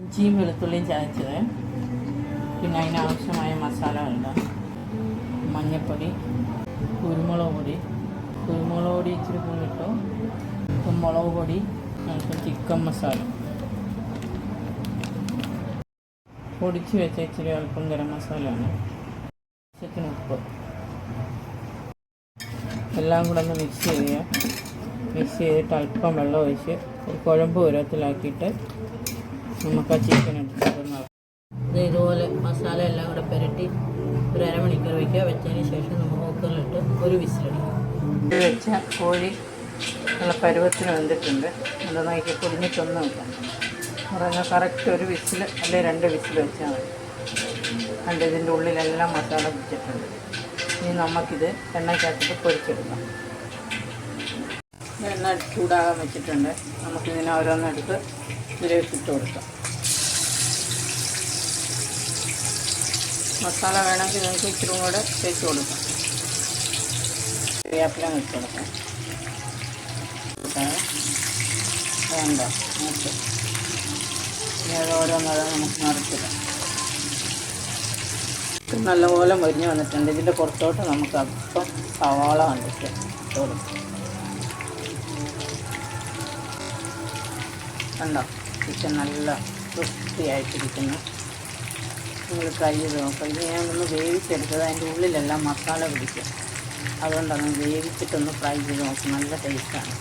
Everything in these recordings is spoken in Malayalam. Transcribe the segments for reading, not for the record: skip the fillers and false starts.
ഇഞ്ചിയും വെളുത്തുള്ളിയും ചതച്ചത്, പിന്നെ അതിനാവശ്യമായ മസാലകളുണ്ട്. മഞ്ഞൾപ്പൊടി, കുരുമുളക് പൊടി ഇച്ചിരി കൂടിയിട്ടു, മുളക് പൊടി, ചിക്കൻ മസാല, പൊടിച്ച് വെച്ച ഇച്ചിരി അല്പം ഗരം മസാലയാണ്, ആവശ്യത്തിന് ഉപ്പ്, എല്ലാം കൂടെ ഒന്ന് മിക്സ് ചെയ്യുക. മിക്സ് ചെയ്തിട്ട് അല്പം വെള്ളം ഒഴിച്ച് ഒരു കുഴമ്പ് ഉരത്തിലാക്കിയിട്ട് നമുക്ക് ആ ചിക്കൻ എടുത്തിടുന്ന ഇതുപോലെ മസാല എല്ലാം കൂടെ പുരട്ടി ഒരു അരമണിക്കൂർ വയ്ക്കുക. വെച്ചതിന് ശേഷം നമ്മൾ കുക്കറിലിട്ട് ഒരു വിസിലടിക്കും. വെച്ച കോഴി നല്ല പരുവത്തിന് വെന്തിട്ടുണ്ട്. അത് നോക്കി പൊടിഞ്ഞിട്ടൊന്നും ഇല്ല. പറഞ്ഞാൽ കറക്റ്റ് ഒരു വിസിൽ അല്ലെങ്കിൽ 2 വിസിൽ വെച്ചാൽ മതി. കണ്ട് ഇതിൻ്റെ ഉള്ളിലെല്ലാം മസാല പിടിച്ചിട്ടുണ്ട്. ഇനി നമുക്കിത് എണ്ണയ്ക്കകത്തിട്ട് പൊരിച്ചെടുക്കാം. എണ്ണ ചൂടാകാൻ വെച്ചിട്ടുണ്ട്. നമുക്കിതിനെ ഓരോന്നെടുത്ത് ഇതിലേക്ക് ഇട്ട് കൊടുക്കാം. മസാല വേണമെങ്കിൽ നിങ്ങൾക്ക് ഇച്ചിരി കൂടെ തേച്ച് കൊടുക്കാം. വേപ്പില വെച്ച് കൊടുക്കാം. വേണ്ട നമുക്ക് ഇനി അത് ഓരോന്നത് നമുക്ക് നിറച്ചിടാം. നല്ലപോലെ മൊരിഞ്ഞ് വന്നിട്ടുണ്ട്. ഇതിൻ്റെ പുറത്തോട്ട് നമുക്ക് അപ്പം സവാള കണ്ടിട്ട് ഇട്ട് കൊടുക്കാം. കണ്ടോ, ചിക്കൻ നല്ല വൃത്തിയായിട്ടിരിക്കുന്നു. നിങ്ങൾ ട്രൈ ചെയ്ത് നോക്കാം. ഇത് ഞാനൊന്ന് വേവിച്ചെടുത്തത്, അതിൻ്റെ ഉള്ളിലെല്ലാം മസാല പിടിക്കും. അതുകൊണ്ടാണ് വേവിച്ചിട്ടൊന്ന് ഫ്രൈ ചെയ്ത് നോക്കും. നല്ല ടേസ്റ്റാണ്.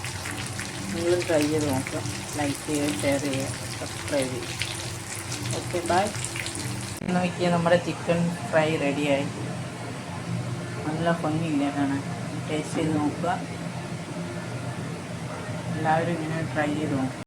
നിങ്ങളും ട്രൈ ചെയ്ത് നോക്കുക. ലൈക്ക് ചെയ്യുക, ഷെയർ ചെയ്യുക, സബ്സ്ക്രൈബ് ചെയ്യുക. Okay, bye. നോക്കിയാൽ നമ്മുടെ ചിക്കൻ ഫ്രൈ റെഡിയായി. നല്ല ഭംഗിയില്ലേ കാണാൻ. ടേസ്റ്റ് ചെയ്ത് നോക്കുക. എല്ലാവരും ഇങ്ങനെ ട്രൈ ചെയ്ത് നോക്കുക.